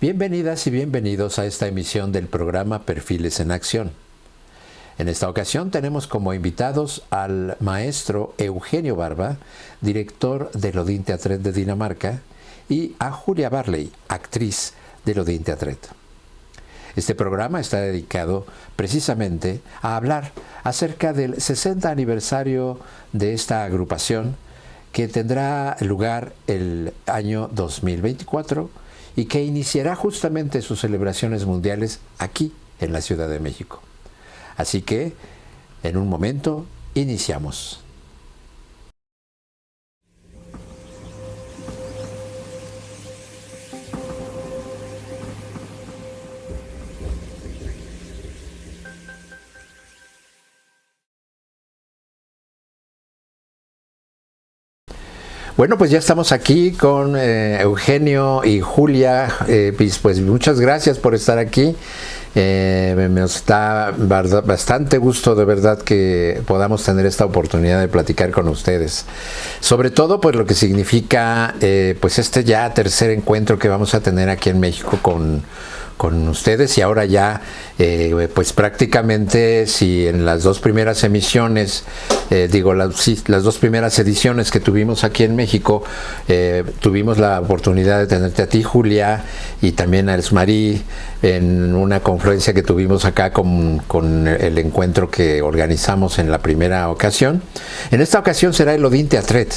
Bienvenidas y bienvenidos a esta emisión del programa Perfiles en Acción. En esta ocasión tenemos como invitados al maestro Eugenio Barba, director del Odin Teatret de Dinamarca, y a Julia Barley, actriz del Odin Teatret. Este programa está dedicado precisamente a hablar acerca del 60 aniversario de esta agrupación que tendrá lugar el año 2024 y que iniciará justamente sus celebraciones mundiales aquí en la Ciudad de México. Así que, en un momento, iniciamos. Bueno, pues ya estamos aquí con Eugenio y Julia. Pues muchas gracias por estar aquí. Me da bastante gusto de verdad que podamos tener esta oportunidad de platicar con ustedes. Sobre todo, pues lo que significa pues este ya tercer encuentro que vamos a tener aquí en México con ustedes, y ahora ya pues prácticamente, si en las dos primeras emisiones, las dos primeras ediciones que tuvimos aquí en México, tuvimos la oportunidad de tenerte a ti, Julia, y también a Elsmarí en una confluencia que tuvimos acá con el encuentro que organizamos en la primera ocasión. En esta ocasión será el Odin Teatret,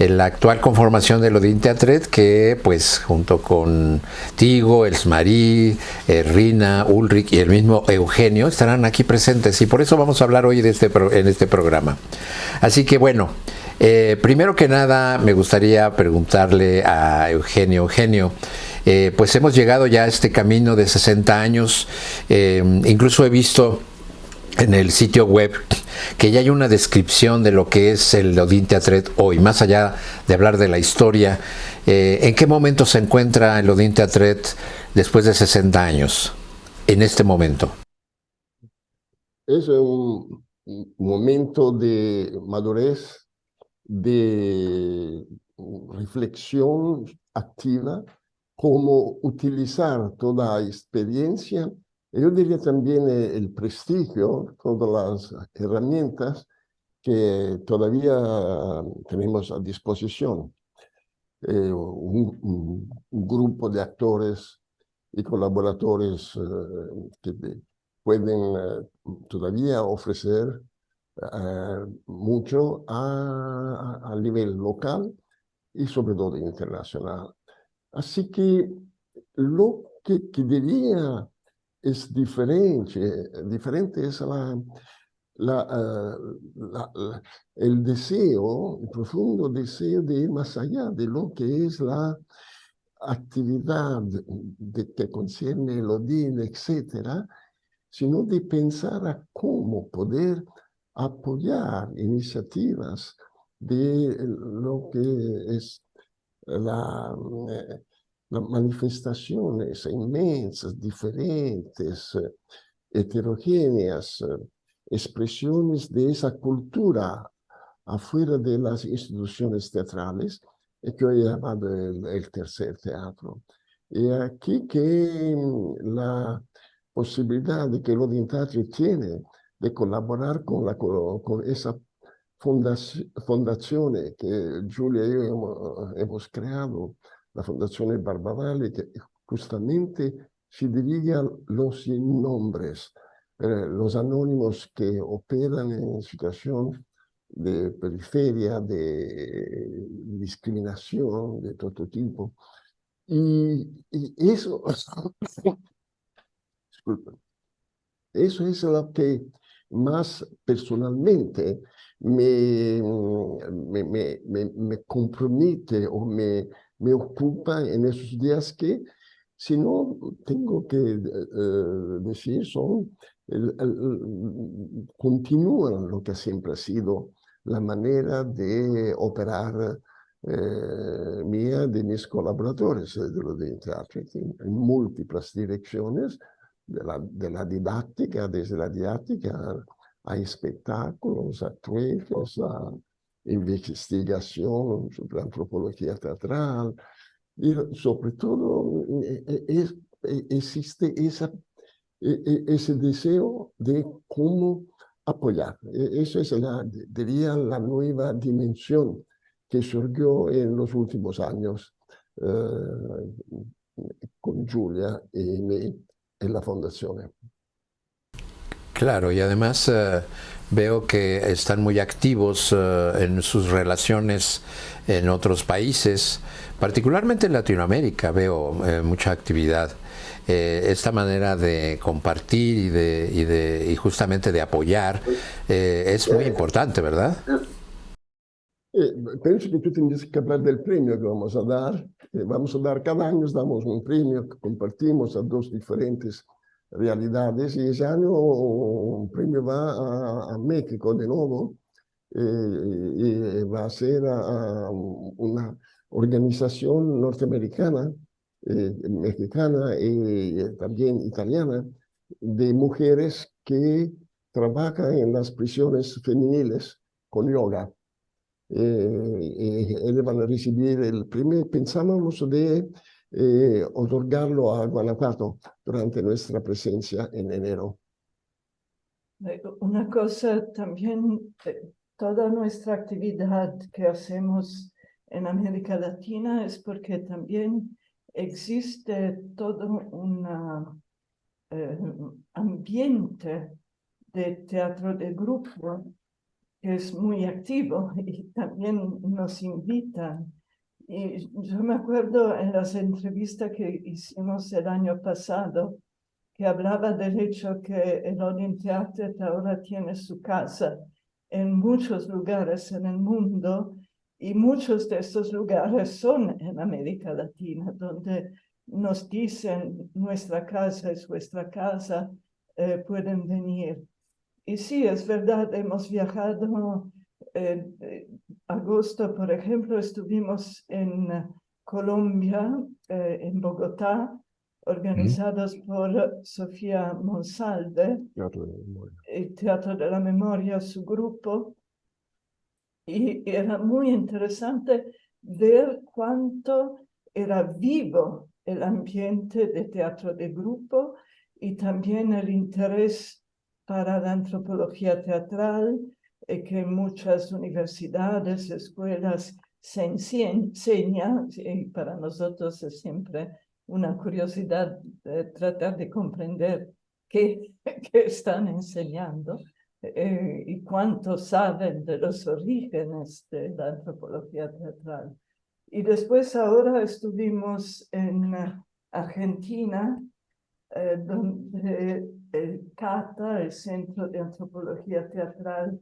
la actual conformación del Odin Teatret, que pues junto con Tigo, Elsmarí, Rina, Ulrich y el mismo Eugenio estarán aquí presentes, y por eso vamos a hablar hoy en este programa. Así que bueno, primero que nada me gustaría preguntarle a Eugenio, pues hemos llegado ya a este camino de 60 años, incluso he visto en el sitio web que ya hay una descripción de lo que es el Odin Teatret hoy, más allá de hablar de la historia. ¿En qué momento se encuentra el Odin Teatret después de 60 años, en este momento? Es un momento de madurez, de reflexión activa, cómo utilizar toda la experiencia, yo diría también el prestigio, todas las herramientas que todavía tenemos a disposición. Un grupo de actores y colaboradores que pueden todavía ofrecer mucho a nivel local y sobre todo internacional. Así que lo que diría es diferente es el deseo, el profundo deseo de ir más allá de lo que es la actividad que concierne el Odin, etcétera, sino de pensar a cómo poder apoyar iniciativas de lo que es las manifestaciones inmensas, diferentes, heterogéneas, expresiones de esa cultura afuera de las instituciones teatrales, que yo he llamado el tercer teatro. Y aquí que la posibilidad de que el Odin Teatro tiene de colaborar con esa fundación que Giulia y yo hemos creado, la Fundación Barbavale, que justamente se dirige a los sin nombres, los anónimos que operan en situación de periferia, de discriminación de todo tipo. Y eso, disculpen, eso es lo que más personalmente me compromete o me ocupa en esos días que, si no tengo que decir, continúan lo que siempre ha sido la manera de operar mía, de mis colaboradores de lo de teatro, en múltiples direcciones, de la didáctica, desde la didáctica a espectáculos, a trueques, a investigación sobre antropología teatral, sobre todo existe ese deseo de cómo apoyar. Eso es, diría, la nueva dimensión que surgió en los últimos años con Giulia y me en la fundación. Claro, y además veo que están muy activos en sus relaciones en otros países, particularmente en Latinoamérica veo mucha actividad. Esta manera de compartir y justamente de apoyar es muy importante, ¿verdad? Penso que tú tendrías que hablar del premio que vamos a dar. Vamos a dar cada año, damos un premio que compartimos a dos diferentes realidades y ese año un premio va a México de nuevo y va a ser a una organización norteamericana, mexicana y también italiana de mujeres que trabajan en las prisiones femeniles con yoga. Ellos van a recibir el premio. Pensábamos de otorgarlo a Guanajuato durante nuestra presencia en enero. Una cosa también, toda nuestra actividad que hacemos en América Latina es porque también existe todo un ambiente de teatro de grupo que es muy activo y también nos invitan. Y yo me acuerdo en las entrevistas que hicimos el año pasado, que hablaba del hecho que el Odeon Theater ahora tiene su casa en muchos lugares en el mundo y muchos de estos lugares son en América Latina, donde nos dicen nuestra casa es vuestra casa, pueden venir. Y sí, es verdad, hemos viajado, agosto, por ejemplo, estuvimos en Colombia, en Bogotá, organizados por Sofía Monsalve, el Teatro de la Memoria, su grupo, y era muy interesante ver cuánto era vivo el ambiente de teatro de grupo y también el interés para la antropología teatral, que en muchas universidades, escuelas se enseña, y para nosotros es siempre una curiosidad tratar de comprender qué están enseñando y cuánto saben de los orígenes de la antropología teatral. Y después ahora estuvimos en Argentina, donde el CATA, el Centro de Antropología Teatral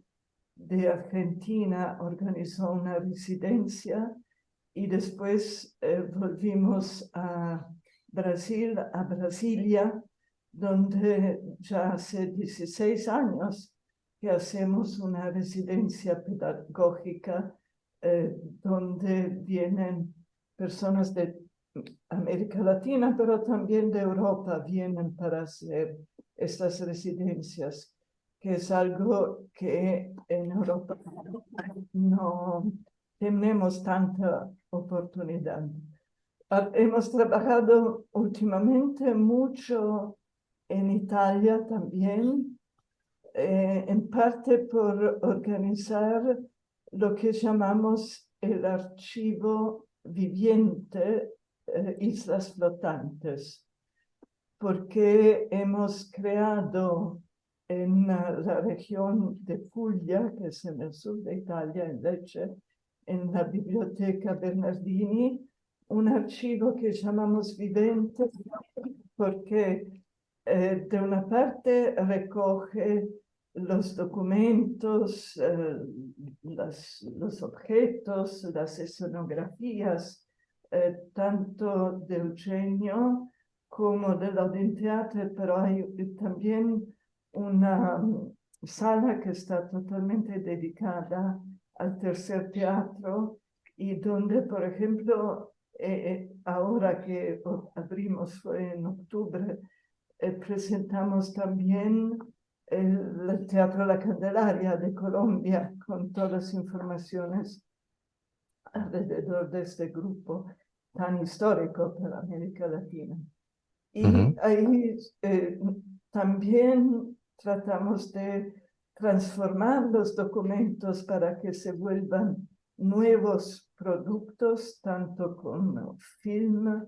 de Argentina, organizó una residencia y después volvimos a Brasil, a Brasilia, donde ya hace 16 años que hacemos una residencia pedagógica donde vienen personas de América Latina, pero también de Europa, vienen para hacer estas residencias, que es algo que en Europa no tenemos tanta oportunidad. Hemos trabajado últimamente mucho en Italia también, en parte por organizar lo que llamamos el archivo viviente Islas Flotantes, porque hemos creado en la región de Puglia, que es en el sur de Italia, en Lecce, en la biblioteca Bernardini, un archivo que llamamos Vivente, porque de una parte recoge los documentos, los objetos, las escenografías, tanto de Eugenio como del Odeon Theater, pero hay también una sala que está totalmente dedicada al tercer teatro y donde, por ejemplo, ahora que abrimos fue en octubre, presentamos también el Teatro La Candelaria de Colombia con todas las informaciones alrededor de este grupo. tan histórico para América Latina. Y Ujú, ahí también tratamos de transformar los documentos para que se vuelvan nuevos productos, tanto como film,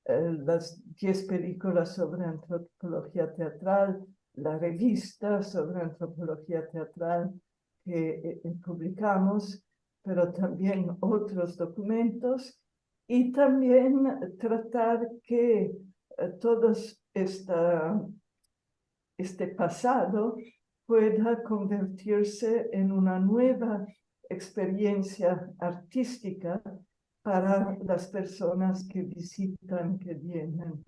las 10 películas sobre antropología teatral, la revista sobre antropología teatral que publicamos, pero también otros documentos, y también tratar que todo este pasado pueda convertirse en una nueva experiencia artística para las personas que visitan, que vienen,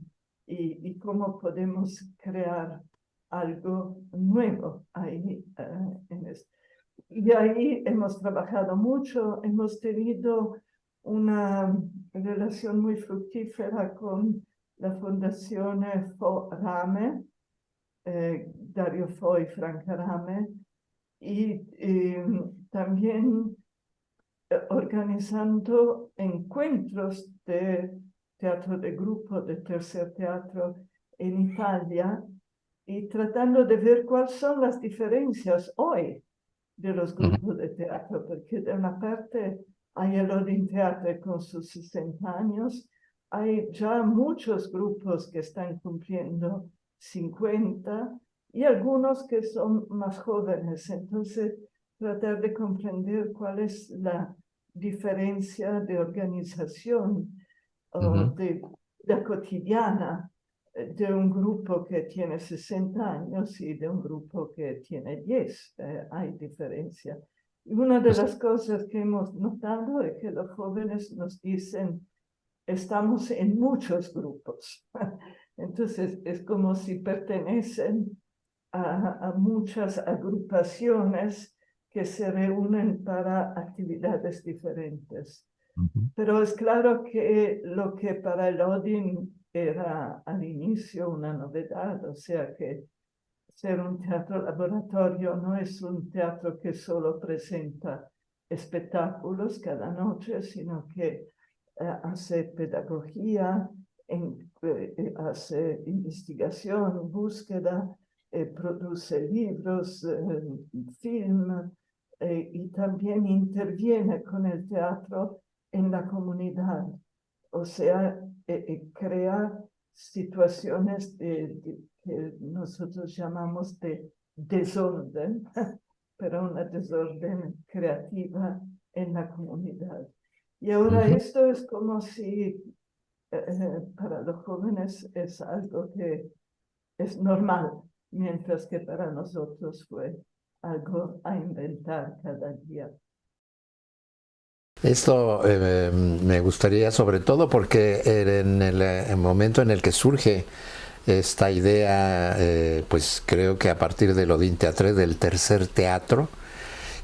y cómo podemos crear algo nuevo ahí. Y ahí hemos trabajado mucho, hemos tenido una relación muy fructífera con la Fundación Fo Rame, Dario Fo y Franca Rame, y también organizando encuentros de teatro de grupo, de tercer teatro en Italia, y tratando de ver cuáles son las diferencias hoy de los ujú, grupos de teatro, porque de una parte hay el Odin Teatro con sus 60 años, hay ya muchos grupos que están cumpliendo 50 y algunos que son más jóvenes. Entonces, tratar de comprender cuál es la diferencia de organización o ujú. de la cotidiana de un grupo que tiene 60 años y de un grupo que tiene 10. Hay diferencia. Y una de Pues, las cosas que hemos notado es que los jóvenes nos dicen, estamos en muchos grupos. Entonces es como si pertenecen a muchas agrupaciones que se reúnen para actividades diferentes. ujú, Pero es claro que lo que para el Odin era al inicio una novedad, o sea que ser un teatro laboratorio no es un teatro que solo presenta espectáculos cada noche, sino que hace pedagogía, hace investigación, búsqueda, produce libros, film, y también interviene con el teatro en la comunidad. O sea, crea situaciones que nosotros llamamos de desorden, pero una desorden creativa en la comunidad. Y ahora ujú. esto es como si para los jóvenes es algo que es normal, mientras que para nosotros fue algo a inventar cada día. Esto me gustaría sobre todo porque en el momento en el que surge esta idea, pues creo que a partir del Odin Teatre, del tercer teatro,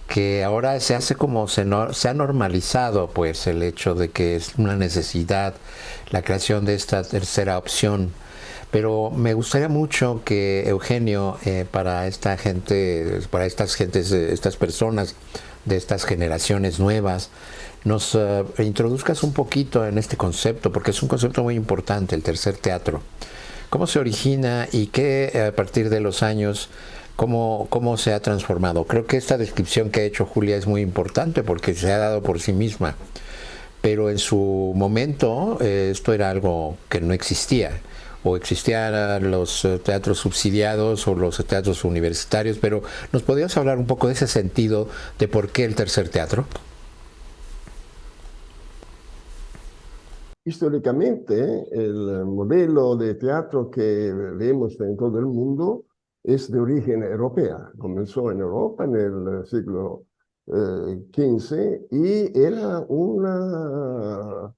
que ahora se hace como se ha normalizado pues el hecho de que es una necesidad la creación de esta tercera opción. Pero me gustaría mucho que Eugenio, para esta gente, para estas gentes, estas personas de estas generaciones nuevas, nos introduzcas un poquito en este concepto, porque es un concepto muy importante, el tercer teatro. ¿Cómo se origina y qué a partir de los años, cómo se ha transformado? Creo que esta descripción que ha hecho Julia es muy importante porque se ha dado por sí misma, pero en su momento esto era algo que no existía, o existían los teatros subsidiados o los teatros universitarios, pero ¿nos podrías hablar un poco de ese sentido de por qué el tercer teatro? Históricamente, el modelo de teatro que vemos en todo el mundo es de origen europea. Comenzó en Europa en el siglo XV y era una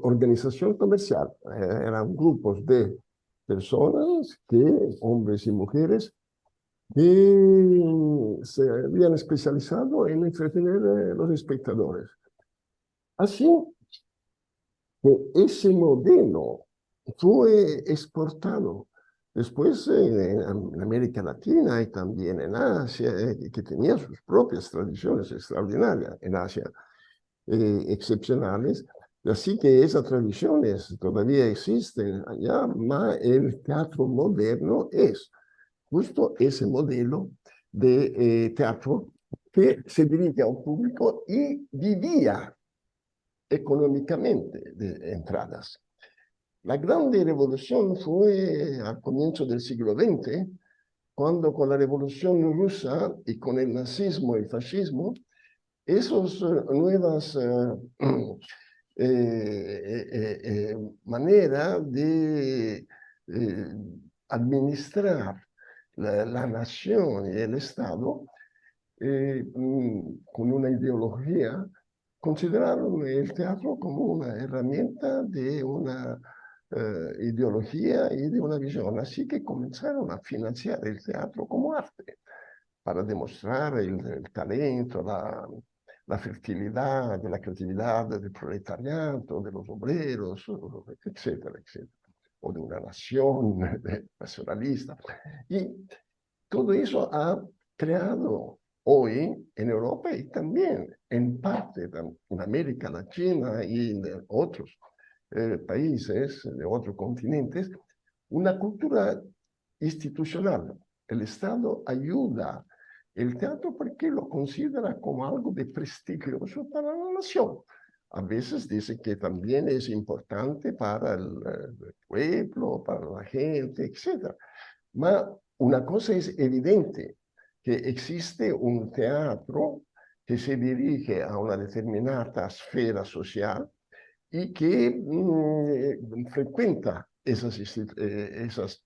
organización comercial. Eran grupos de personas, hombres y mujeres, que se habían especializado en entretener a los espectadores. Así que ese modelo fue exportado después en América Latina y también en Asia, que tenía sus propias tradiciones extraordinarias en Asia, excepcionales, Así que esas tradiciones todavía existen allá, pero el teatro moderno es justo ese modelo de teatro que se dirige a un público y vivía económicamente de entradas. La grande revolución fue al comienzo del siglo XX, cuando con la revolución rusa y con el nazismo y el fascismo, esas nuevas maneras de administrar la nación y el Estado con una ideología, consideraron el teatro como una herramienta de una ideología y de una visión. Así que comenzaron a financiar el teatro como arte para demostrar el talento, la fertilidad, la creatividad del proletariado, de los obreros, etcétera, etcétera, o de una nación nacionalista. Y todo eso ha creado hoy en Europa y también en parte en América Latina y en otros países de otros continentes, una cultura institucional. El Estado ayuda el teatro porque lo considera como algo de prestigioso para la nación. A veces dice que también es importante para el pueblo, para la gente, etc. Pero una cosa es evidente, que existe un teatro que se dirige a una determinada esfera social y que frecuenta esas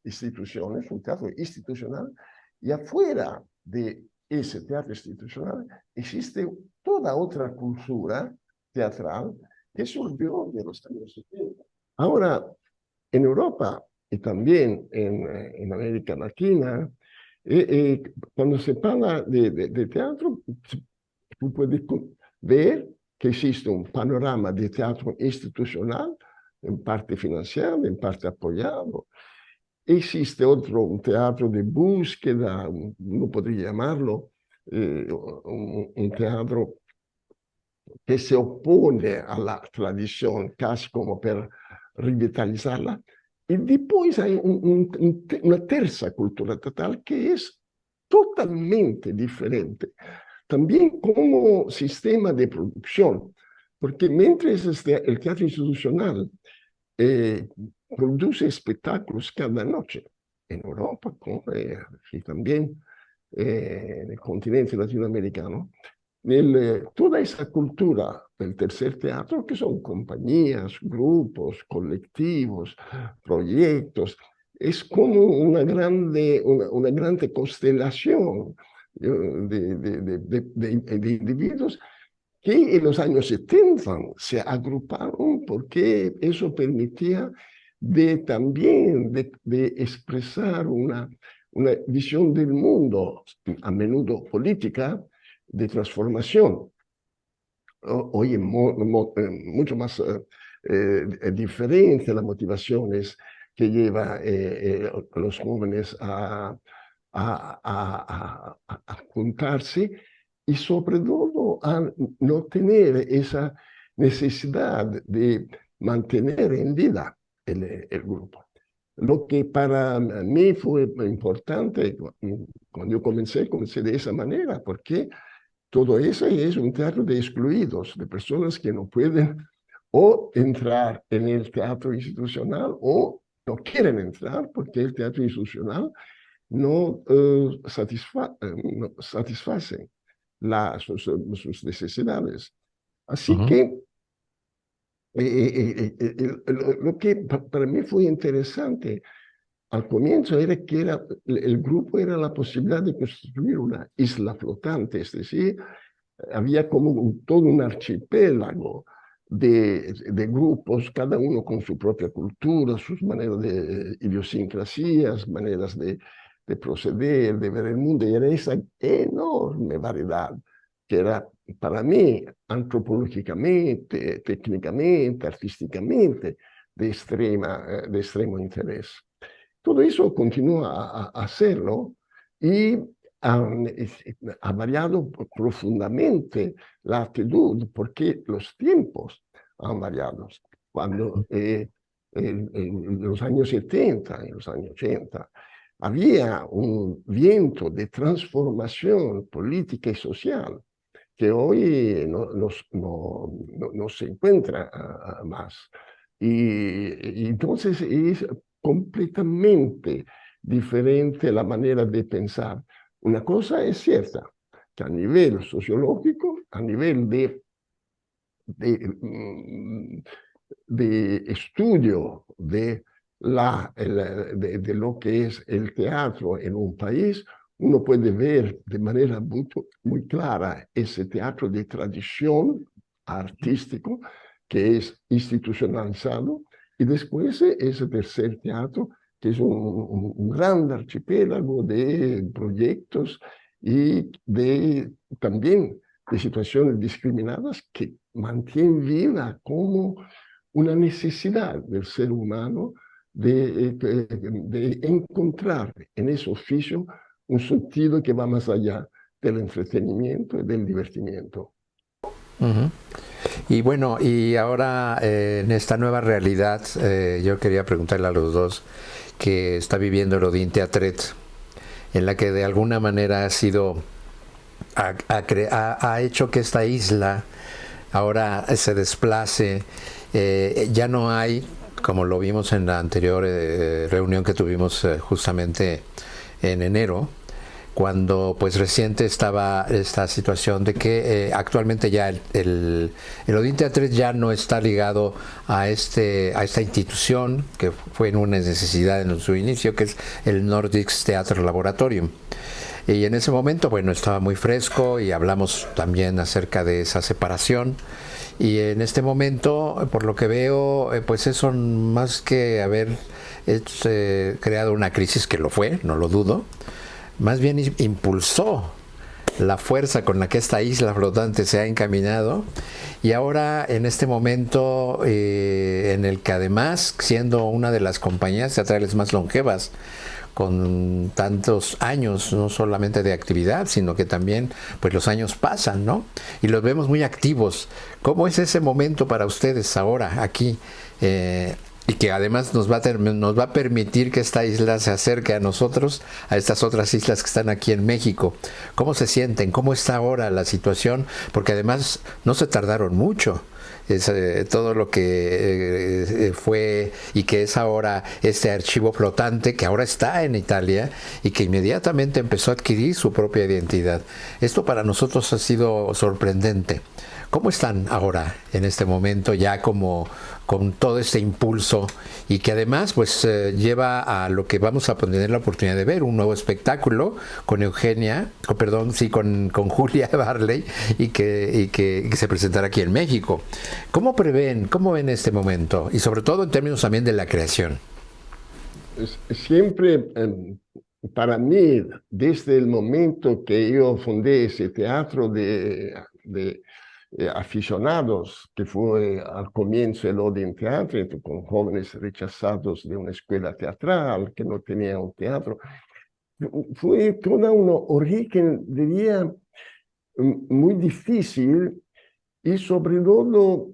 instituciones, un teatro institucional, y afuera de ese teatro institucional existe toda otra cultura teatral que surgió de los años 70. Ahora, en Europa y también en América Latina, cuando se habla de teatro, tú puedes ver que existe un panorama de teatro institucional, en parte financiado, en parte apoyado. Existe un teatro de búsqueda, uno podría llamarlo un teatro que se opone a la tradición, casi como para revitalizarla. Y después hay una tercera cultura total que es totalmente diferente, también como sistema de producción, porque mientras el teatro institucional produce espectáculos cada noche, en Europa y también en el continente latinoamericano, toda esa cultura del tercer teatro, que son compañías, grupos, colectivos, proyectos, es como una grande constelación de individuos que en los años 70 se agruparon porque eso permitía también de expresar una visión del mundo, a menudo política, de transformación. Hoy es mucho más diferente las motivaciones que lleva a los jóvenes a juntarse y sobre todo a no tener esa necesidad de mantener en vida el grupo. Lo que para mí fue importante cuando yo comencé de esa manera, porque todo eso es un teatro de excluidos, de personas que no pueden o entrar en el teatro institucional o no quieren entrar porque el teatro institucional no satisface sus necesidades. Así que lo que para mí fue interesante al comienzo era que el grupo era la posibilidad de construir una isla flotante, es decir, había como todo un archipiélago de grupos, cada uno con su propia cultura, sus maneras de idiosincrasias, maneras de proceder, de ver el mundo, y era esa enorme variedad que era para mí antropológicamente, técnicamente, artísticamente de extremo interés. Todo eso continúa a hacerlo y ha variado profundamente la actitud porque los tiempos han variado. Cuando en los años 70, en los años 80, había un viento de transformación política y social que hoy no se encuentra más. Y entonces es completamente diferente la manera de pensar. Una cosa es cierta, que a nivel sociológico, a nivel de estudio de lo que es el teatro en un país, uno puede ver de manera muy clara ese teatro de tradición artístico que es institucionalizado, y después ese tercer teatro que es un gran archipiélago de proyectos y también de situaciones discriminadas que mantienen viva como una necesidad del ser humano de encontrar en ese oficio un sentido que va más allá del entretenimiento y del divertimiento. Uh-huh. Y bueno, y ahora en esta nueva realidad, yo quería preguntarle a los dos que está viviendo el Odin Teatret, en la que de alguna manera ha hecho que esta isla ahora se desplace. Ya no hay, como lo vimos en la anterior reunión que tuvimos justamente en enero, cuando pues reciente estaba esta situación de que actualmente ya el Odin Teatret ya no está ligado a esta institución que fue en una necesidad en su inicio, que es el Nordics Theatre Laboratorium. Y en ese momento, bueno, estaba muy fresco y hablamos también acerca de esa separación. Y en este momento, por lo que veo, pues eso más que haber creado una crisis, que lo fue, no lo dudo, más bien impulsó la fuerza con la que esta isla flotante se ha encaminado, y ahora en este momento en el que además, siendo una de las compañías teatrales más longevas, con tantos años, no solamente de actividad, sino que también pues los años pasan, ¿no? Y los vemos muy activos. ¿Cómo es ese momento para ustedes ahora, aquí? Y que además nos va a permitir que esta isla se acerque a nosotros, a estas otras islas que están aquí en México. ¿Cómo se sienten? ¿Cómo está ahora la situación? Porque además no se tardaron mucho. Todo lo que fue y que es ahora este archivo flotante que ahora está en Italia y que inmediatamente empezó a adquirir su propia identidad. Esto para nosotros ha sido sorprendente. ¿Cómo están ahora en este momento ya como con todo este impulso y que además pues lleva a lo que vamos a tener la oportunidad de ver, un nuevo espectáculo con con Julia Barley y que se presentará aquí en México? ¿Cómo ven este momento? Y sobre todo en términos también de la creación. Siempre para mí, desde el momento que yo fundé ese teatro de aficionados, que fue al comienzo el Odin Teatret, con jóvenes rechazados de una escuela teatral, que no tenían un teatro, fue toda una origen, diría, muy difícil, y sobre todo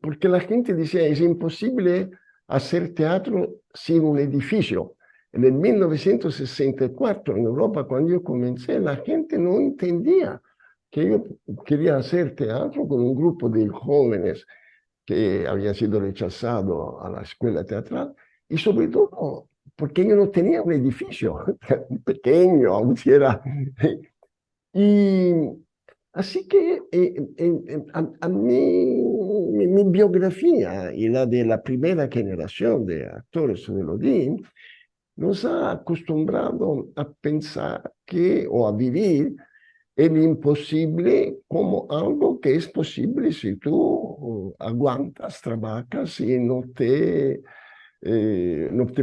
porque la gente decía, es imposible hacer teatro sin un edificio. En el 1964, en Europa, cuando yo comencé, la gente no entendía que yo quería hacer teatro con un grupo de jóvenes que habían sido rechazados a la escuela teatral, y sobre todo porque yo no tenía un edificio pequeño, aún si era. Y así que a mí, mi biografía y la de la primera generación de actores del Odin nos ha acostumbrado a pensar o a vivir el imposible como algo que es posible si tú aguantas, trabajas y no te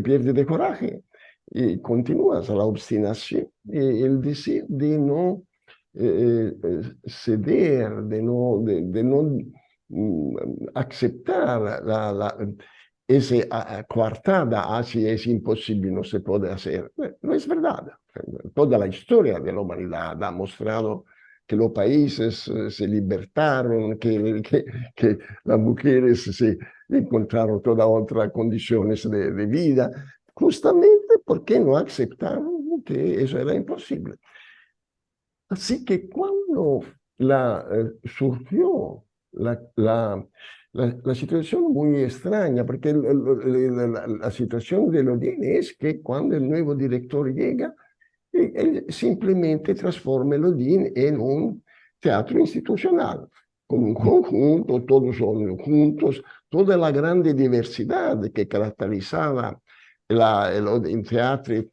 pierdes de coraje y continúas a la obstinación, el deseo de no ceder, de no aceptar esa coartada, si es imposible, no se puede hacer. No es verdad. Toda la historia de la humanidad ha mostrado que los países se libertaron, que las mujeres se encontraron todas otras condiciones de vida, justamente porque no aceptaron que eso era imposible. Así que cuando surgió la situación muy extraña, porque la situación de Odin es que cuando el nuevo director llega, él simplemente transforma el Odin en un teatro institucional, con un conjunto, todos son juntos, toda la grande diversidad que caracterizaba el Odin Theatre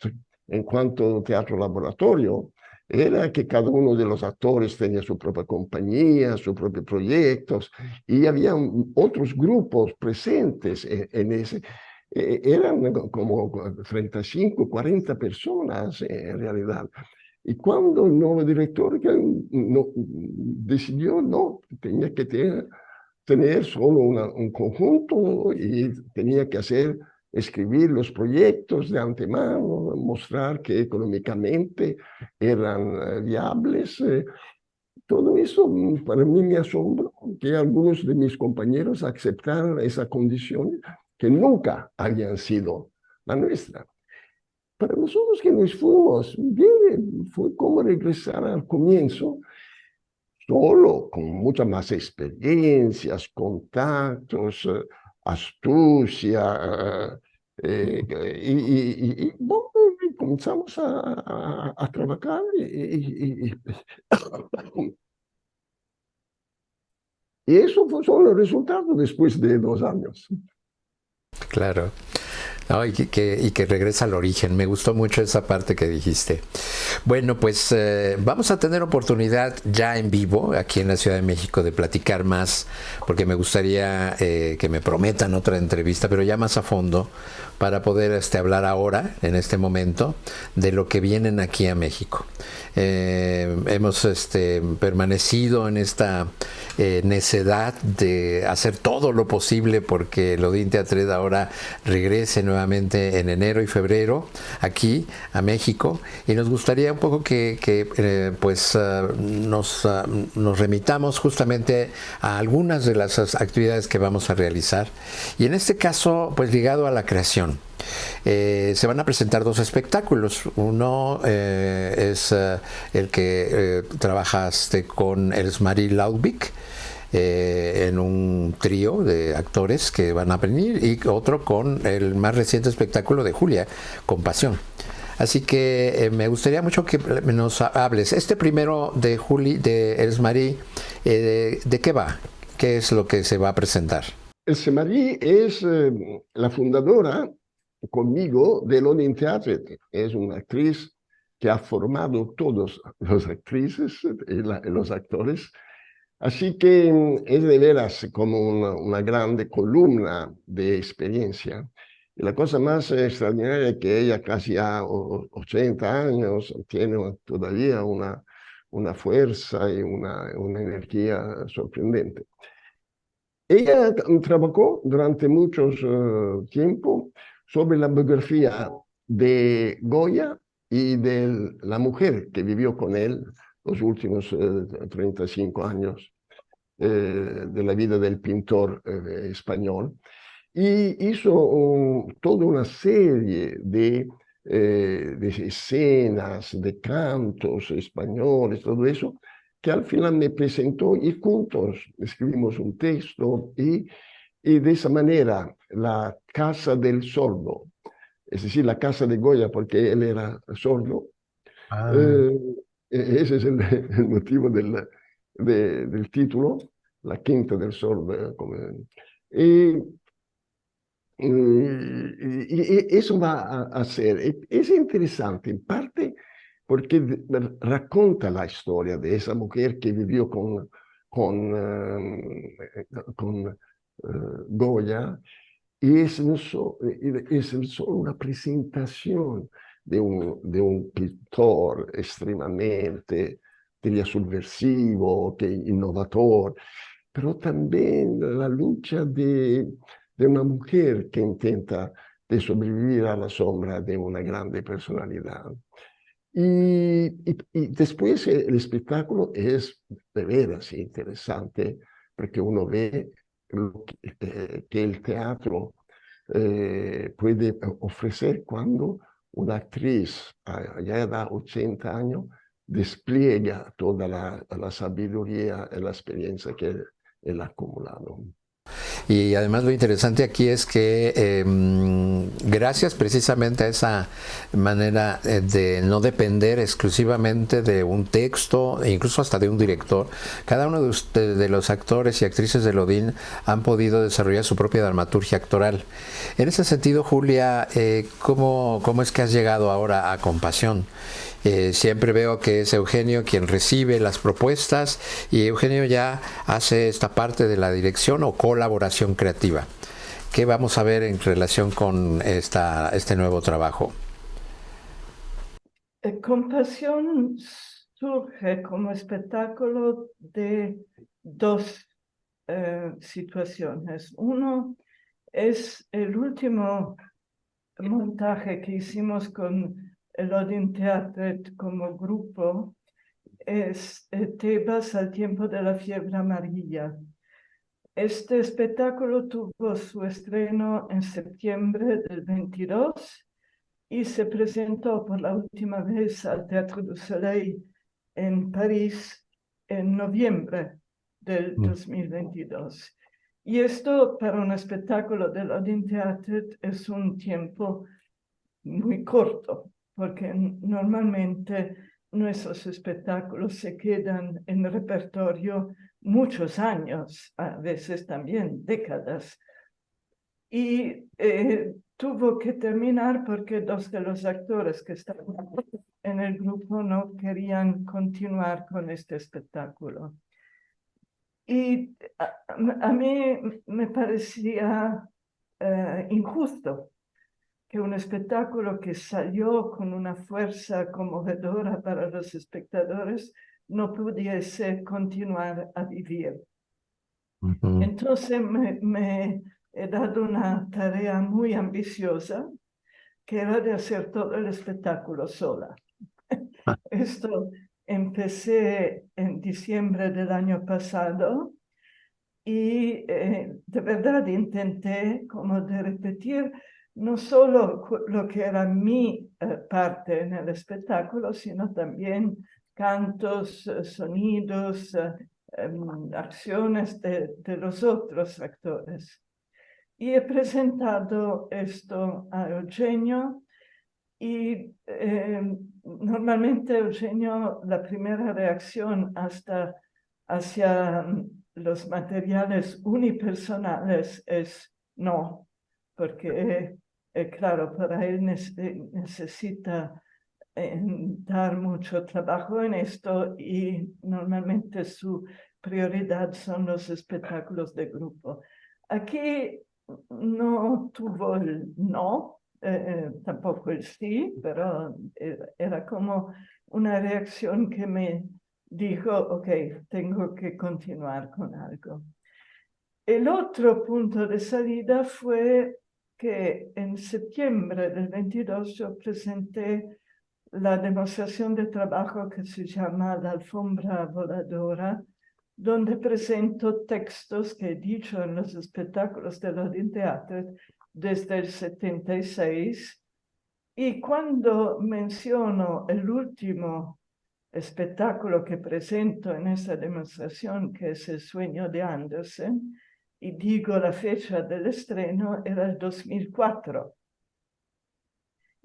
en cuanto a teatro laboratorio, era que cada uno de los actores tenía su propia compañía, sus propios proyectos, y había otros grupos presentes en ese. Eran como 35, 40 personas en realidad. Y cuando el nuevo director decidió, no, tenía que tener solo un conjunto y tenía que escribir los proyectos de antemano, mostrar que económicamente eran viables. Todo eso para mí me asombró que algunos de mis compañeros aceptaran esa condición que nunca habían sido la nuestra. Para nosotros que nos fuimos, bien, fue como regresar al comienzo, solo con muchas más experiencias, contactos, astucia, bueno, comenzamos a trabajar y eso son los resultados después de 2 años. Claro. No, y que regresa al origen. Me gustó mucho esa parte que dijiste. Bueno, pues vamos a tener oportunidad ya en vivo aquí en la Ciudad de México de platicar más, porque me gustaría que me prometan otra entrevista, pero ya más a fondo, para poder hablar ahora, en este momento, de lo que vienen aquí a México. Hemos permanecido en esta necedad de hacer todo lo posible porque el Odin Theatre ahora regrese nuevamente en enero y febrero aquí a México, y nos gustaría un poco que nos remitamos justamente a algunas de las actividades que vamos a realizar, y en este caso pues ligado a la creación. Se van a presentar 2 espectáculos. Uno es el que trabajaste con Else-Marie Laudvig en un trío de actores que van a venir, y otro con el más reciente espectáculo de Julia, Compasión. Así que me gustaría mucho que nos hables. Este primero de Else-Marie, ¿de qué va? ¿Qué es lo que se va a presentar? Else-Marie es la fundadora conmigo del Odin Theatre. Es una actriz que ha formado todos los actrices y los actores. Así que es de veras como una grande columna de experiencia. Y la cosa más extraordinaria es que ella casi a 80 años tiene todavía una fuerza y una energía sorprendente. Ella trabajó durante mucho tiempo sobre la biografía de Goya y de la mujer que vivió con él los últimos 35 años de la vida del pintor español, y hizo toda una serie de escenas, de cantos españoles, todo eso, que al final me presentó y juntos escribimos un texto y de esa manera la Casa del Sordo, es decir, la casa de Goya, porque él era sordo. Ese es el motivo del título, la quinta del sordo. Y eso va a ser, es interesante en parte porque racconta la historia de esa mujer que vivió con Goya, y es solo una presentación de un pintor extremadamente, diría, subversivo, innovador, pero también la lucha de una mujer que intenta de sobrevivir a la sombra de una grande personalidad. Y después el espectáculo es de veras interesante, porque uno ve que el teatro puede ofrecer cuando una actriz ya da 80 años despliega toda la sabiduría y la experiencia que él ha acumulado. Y además lo interesante aquí es que gracias precisamente a esa manera de no depender exclusivamente de un texto e incluso hasta de un director, cada uno de los actores y actrices del Odín han podido desarrollar su propia dramaturgia actoral. En ese sentido, Julia, ¿cómo es que has llegado ahora a Compasión? Siempre veo que es Eugenio quien recibe las propuestas y Eugenio ya hace esta parte de la dirección o colaboración creativa. ¿Qué vamos a ver en relación con este nuevo trabajo? Compasión surge como espectáculo de dos situaciones. Uno es el último montaje que hicimos con el Odin Theatret como grupo, es Tebas al tiempo de la fiebre amarilla. Este espectáculo tuvo su estreno en septiembre del 22 y se presentó por la última vez al Teatro du Soleil en París en noviembre del 2022. Y esto para un espectáculo del Odin Theatret es un tiempo muy corto, porque normalmente nuestros espectáculos se quedan en el repertorio muchos años, a veces también décadas. Y tuvo que terminar porque dos de los actores que estaban en el grupo no querían continuar con este espectáculo. Y a mí me parecía injusto que un espectáculo que salió con una fuerza conmovedora para los espectadores no pudiese continuar a vivir. Entonces me he dado una tarea muy ambiciosa, que era de hacer todo el espectáculo sola. Esto empecé en diciembre del año pasado y de verdad intenté como de repetir no solo lo que era mi parte en el espectáculo, sino también cantos, sonidos, acciones de los otros actores. Y he presentado esto a Eugenio y normalmente Eugenio, la primera reacción hacia los materiales unipersonales es no, porque claro, para él necesita dar mucho trabajo en esto y normalmente su prioridad son los espectáculos de grupo. Aquí no tuvo el no, tampoco el sí, pero era como una reacción que me dijo, ok, tengo que continuar con algo. El otro punto de salida fue que en septiembre del 22 yo presenté la demostración de trabajo que se llama La Alfombra Voladora, donde presento textos que he dicho en los espectáculos del Odin Theatret desde el 76. Y cuando menciono el último espectáculo que presento en esa demostración, que es El sueño de Andersen, y digo la fecha del estreno, era el 2004.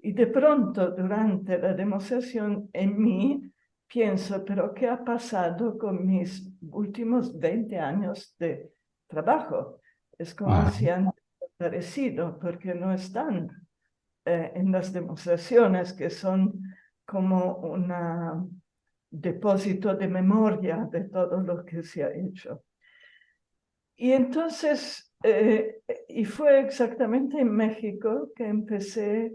Y de pronto, durante la demostración, en mí pienso, pero ¿qué ha pasado con mis últimos 20 años de trabajo? Es como si han desaparecido, porque no están en las demostraciones, que son como un depósito de memoria de todo lo que se ha hecho. Y entonces, y fue exactamente en México que empecé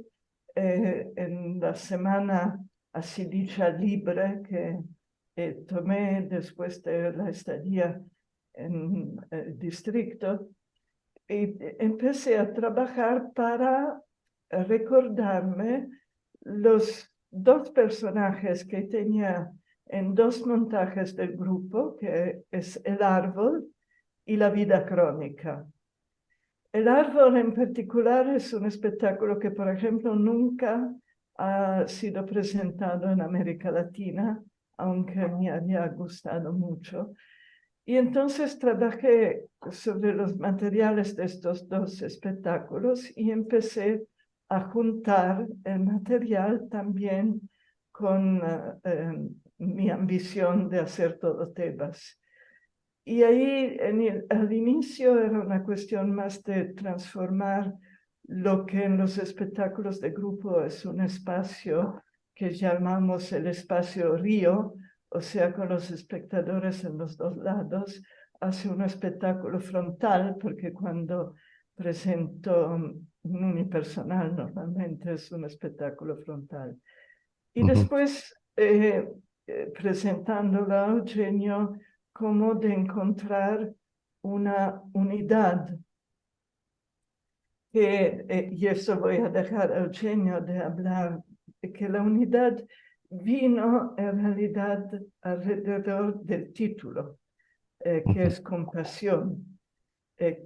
en la semana así dicha libre que tomé después de la estadía en el distrito, y empecé a trabajar para recordarme los dos personajes que tenía en dos montajes del grupo, que es El árbol y La vida crónica. El árbol en particular es un espectáculo que, por ejemplo, nunca ha sido presentado en América Latina, aunque me había gustado mucho. Y entonces trabajé sobre los materiales de estos dos espectáculos y empecé a juntar el material también con mi ambición de hacer todo Tebas. Y ahí al inicio era una cuestión más de transformar lo que en los espectáculos de grupo es un espacio que llamamos el espacio río, o sea, con los espectadores en los dos lados, hace un espectáculo frontal, porque cuando presento un unipersonal normalmente es un espectáculo frontal. Y después, presentándolo a Eugenio, como de encontrar una unidad y eso voy a dejar a Eugenio de hablar, que la unidad vino en realidad alrededor del título, que es compasión.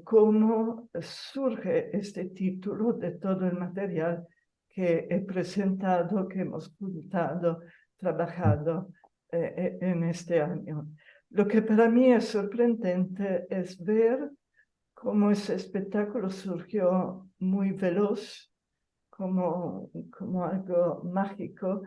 Cómo surge este título de todo el material que he presentado, que hemos juntado, trabajado en este año. Lo que para mí es sorprendente es ver cómo ese espectáculo surgió muy veloz, como algo mágico,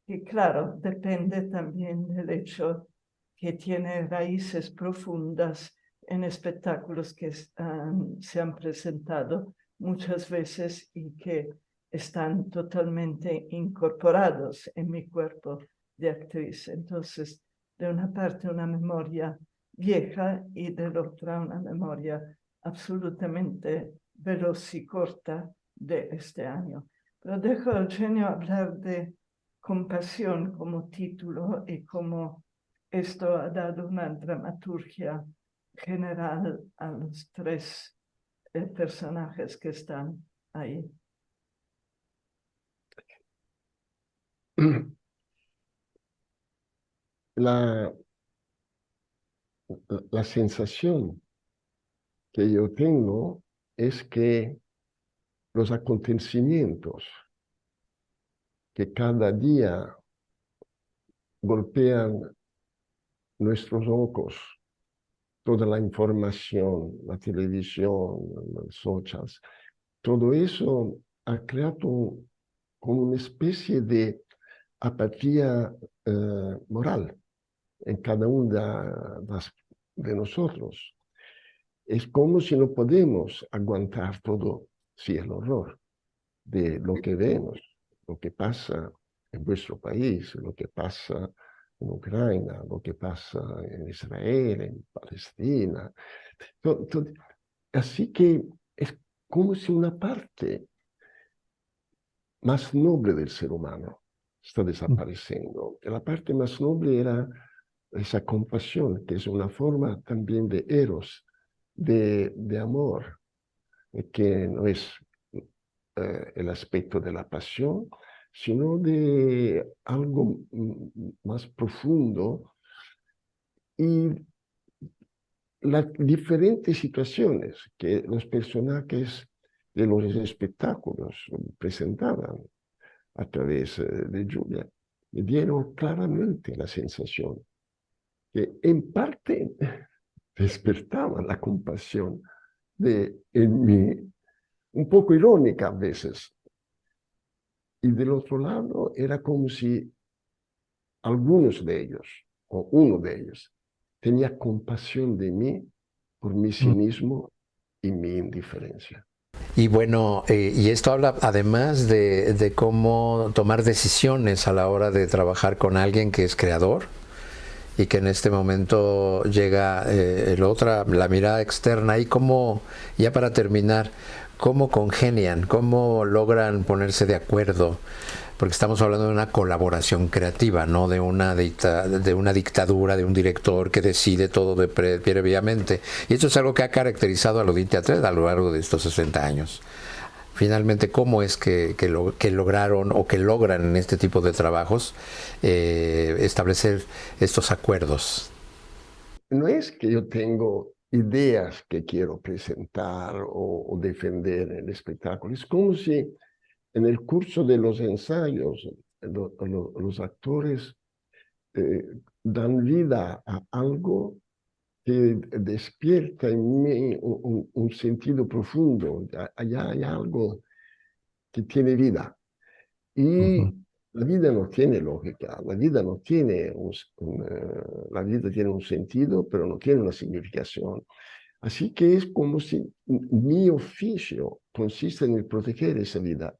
que claro, depende también del hecho que tiene raíces profundas en espectáculos que se han presentado muchas veces y que están totalmente incorporados en mi cuerpo de actriz. Entonces, de una parte una memoria vieja y de la otra una memoria absolutamente veloz y corta de este año. Pero dejo a Eugenio hablar de compasión como título y cómo esto ha dado una dramaturgia general a los tres personajes que están ahí. La sensación que yo tengo es que los acontecimientos que cada día golpean nuestros ojos, toda la información, la televisión, los socials, todo eso ha creado como una especie de apatía moral en cada uno de nosotros. Es como si no podemos aguantar todo, sí, el horror de lo que vemos, lo que pasa en vuestro país, lo que pasa en Ucrania, lo que pasa en Israel, en Palestina. Así que es como si una parte más noble del ser humano está desapareciendo. La parte más noble era esa compasión, que es una forma también de eros, de amor, que no es el aspecto de la pasión, sino de algo más profundo y las diferentes situaciones que los personajes de los espectáculos presentaban a través de Julia, me dieron claramente la sensación que en parte despertaba la compasión en mí, un poco irónica a veces. Y del otro lado era como si algunos de ellos, o uno de ellos, tenía compasión de mí por mi cinismo y mi indiferencia. Y bueno, y esto habla además de cómo tomar decisiones a la hora de trabajar con alguien que es creador y que en este momento llega la mirada externa, y cómo, ya para terminar, cómo congenian, cómo logran ponerse de acuerdo, porque estamos hablando de una colaboración creativa, no de una dictadura, de un director que decide todo previamente. Y esto es algo que ha caracterizado a l'Odin Teatret a lo largo de estos 60 años. finalmente cómo es que lograron o que logran en este tipo de trabajos establecer estos acuerdos. No es que yo tengo ideas que quiero presentar o defender en el espectáculo. Es como si en el curso de los ensayos los actores dan vida a algo que despierta en mí un sentido profundo. Allá hay algo que tiene vida. Y la vida no tiene lógica, la vida no tiene la vida tiene un sentido, pero no tiene una significación. Así que es como si mi oficio consiste en el proteger esa vida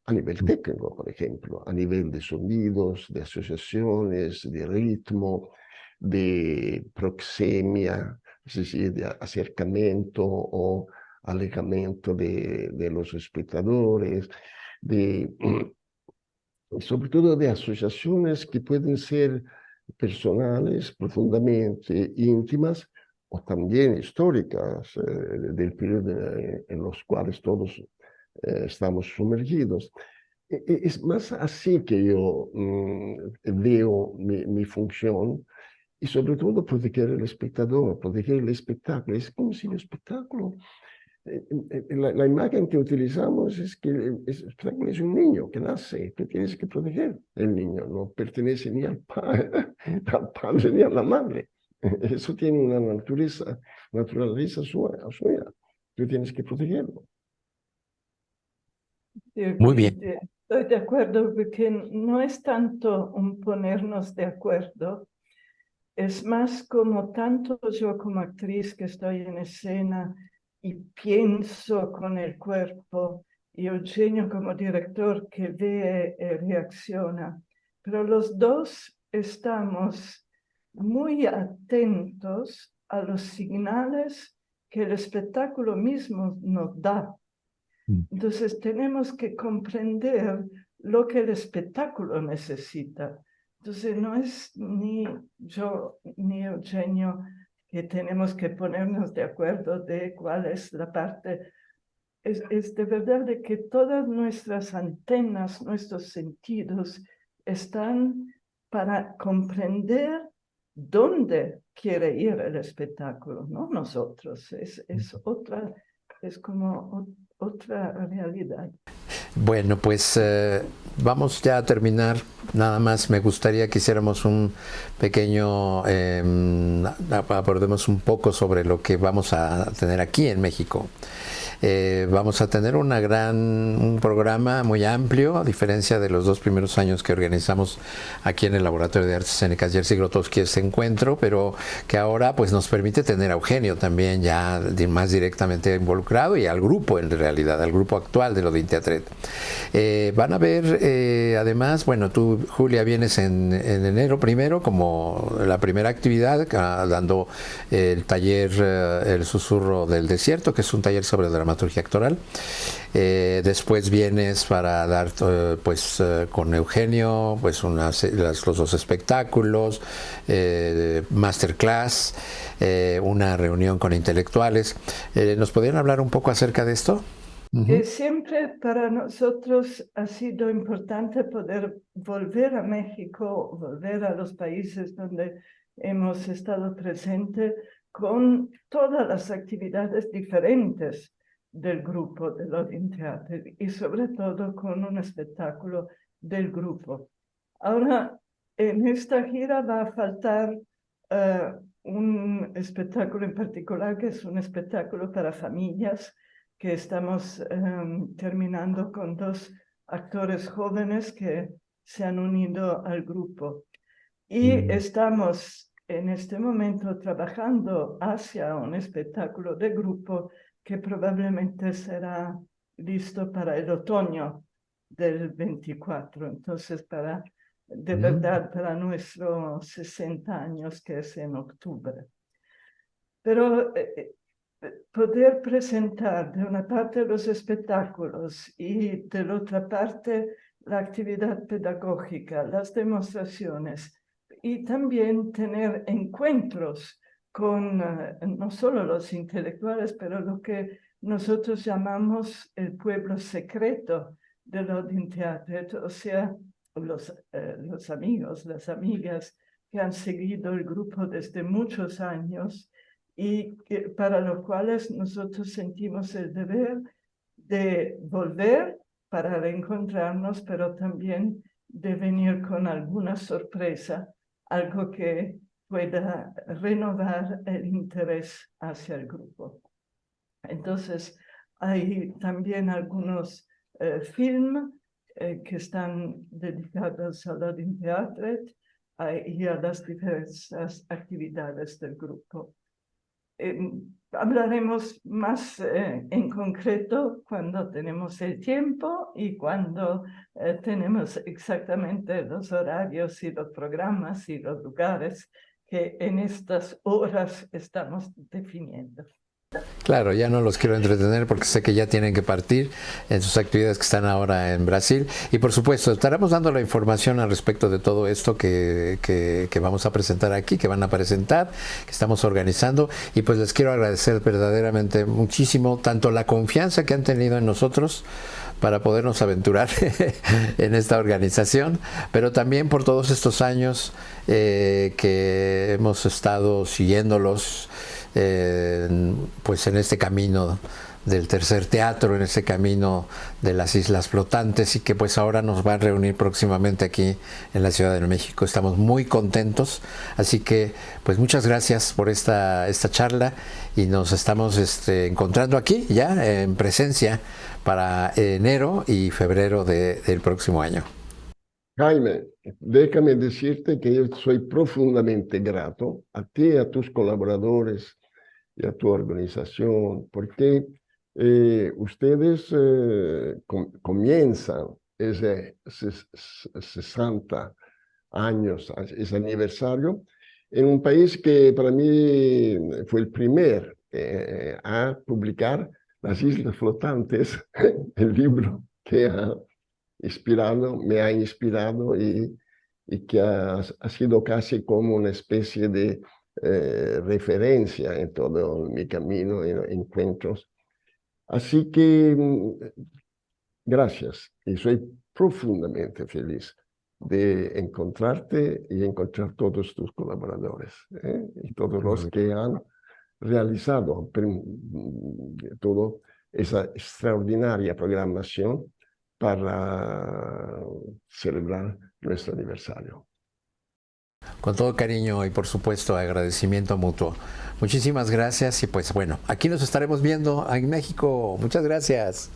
a nivel técnico, por ejemplo, a nivel de sonidos, de asociaciones, de ritmo, de proxemia, es decir, de acercamiento o alejamiento de los espectadores, de sobre todo de asociaciones que pueden ser personales, profundamente íntimas, o también históricas, del periodo en los cuales todos estamos sumergidos. Es más así que yo veo mi función, y sobre todo proteger el espectador, proteger el espectáculo. Es como si el espectáculo la imagen que utilizamos es que el espectáculo es un niño que nace, tú tienes que proteger el niño, no pertenece ni al padre ni a la madre. Eso tiene una naturaleza suya, tú tienes que protegerlo. Muy bien. Estoy de acuerdo porque no es tanto un ponernos de acuerdo, es más como tanto yo como actriz que estoy en escena y pienso con el cuerpo, y Eugenio como director que ve y reacciona. Pero los dos estamos muy atentos a los señales que el espectáculo mismo nos da. Entonces tenemos que comprender lo que el espectáculo necesita. Entonces no es ni yo ni Eugenio que tenemos que ponernos de acuerdo de cuál es la parte. Es de verdad de que todas nuestras antenas, nuestros sentidos están para comprender dónde quiere ir el espectáculo, no nosotros. Es como otra realidad. Bueno, pues vamos ya a terminar. Nada más me gustaría que hiciéramos un pequeño, abordemos un poco sobre lo que vamos a tener aquí en México. Vamos a tener un programa muy amplio, a diferencia de los 2 primeros años que organizamos aquí en el Laboratorio de Artes Escénicas Jerzy Grotowski este encuentro, pero que ahora pues nos permite tener a Eugenio también ya más directamente involucrado, y al grupo en realidad, al grupo actual de lo de Teatret. Van a ver además, bueno, tú, Julia, vienes en enero primero como la primera actividad, dando el taller El Susurro del Desierto, que es un taller sobre dramaturgia actoral. Después vienes para dar con Eugenio pues los 2 espectáculos, masterclass, una reunión con intelectuales. ¿Nos podrían hablar un poco acerca de esto? Siempre para nosotros ha sido importante poder volver a México, volver a los países donde hemos estado presentes con todas las actividades diferentes del grupo de Loading Theatre y sobre todo con un espectáculo del grupo. Ahora, en esta gira va a faltar un espectáculo en particular, que es un espectáculo para familias, que estamos terminando con 2 actores jóvenes que se han unido al grupo. Y estamos en este momento trabajando hacia un espectáculo de grupo que probablemente será listo para el otoño del 24. Entonces, de verdad, para nuestros 60 años, que es en octubre. Pero poder presentar de una parte los espectáculos y de la otra parte la actividad pedagógica, las demostraciones, y también tener encuentros con no solo los intelectuales, pero lo que nosotros llamamos el pueblo secreto del Odin-Teatret, o sea, los amigos, las amigas que han seguido el grupo desde muchos años y para los cuales nosotros sentimos el deber de volver para reencontrarnos, pero también de venir con alguna sorpresa, algo que pueda renovar el interés hacia el grupo. Entonces, hay también algunos films que están dedicados al Odin-Teatret y a las diversas actividades del grupo. Hablaremos más en concreto cuando tenemos el tiempo y cuando tenemos exactamente los horarios y los programas y los lugares que en estas horas estamos definiendo. Claro, ya no los quiero entretener porque sé que ya tienen que partir en sus actividades que están ahora en Brasil. Y por supuesto, estaremos dando la información al respecto de todo esto que vamos a presentar aquí, que van a presentar, que estamos organizando. Y pues les quiero agradecer verdaderamente muchísimo, tanto la confianza que han tenido en nosotros para podernos aventurar en esta organización, pero también por todos estos años que hemos estado siguiéndolos pues en este camino del tercer teatro, en este camino de las islas flotantes, y que pues ahora nos van a reunir próximamente aquí en la Ciudad de México. Estamos muy contentos, así que pues muchas gracias por esta charla y nos estamos encontrando aquí ya en presencia para enero y febrero del próximo año. Jaime, déjame decirte que yo soy profundamente grato a ti y a tus colaboradores y a tu organización, porque ustedes comienzan ese 60 años, ese aniversario, en un país que para mí fue el primer a publicar Las Islas Flotantes, el libro que me ha inspirado y que ha sido casi como una especie de referencia en todo mi camino, en encuentros. Así que gracias, y soy profundamente feliz de encontrarte y encontrar todos tus colaboradores y todos los que han realizado toda esa extraordinaria programación para celebrar nuestro aniversario. Con todo cariño y por supuesto agradecimiento mutuo. Muchísimas gracias y pues bueno, aquí nos estaremos viendo en México. Muchas gracias.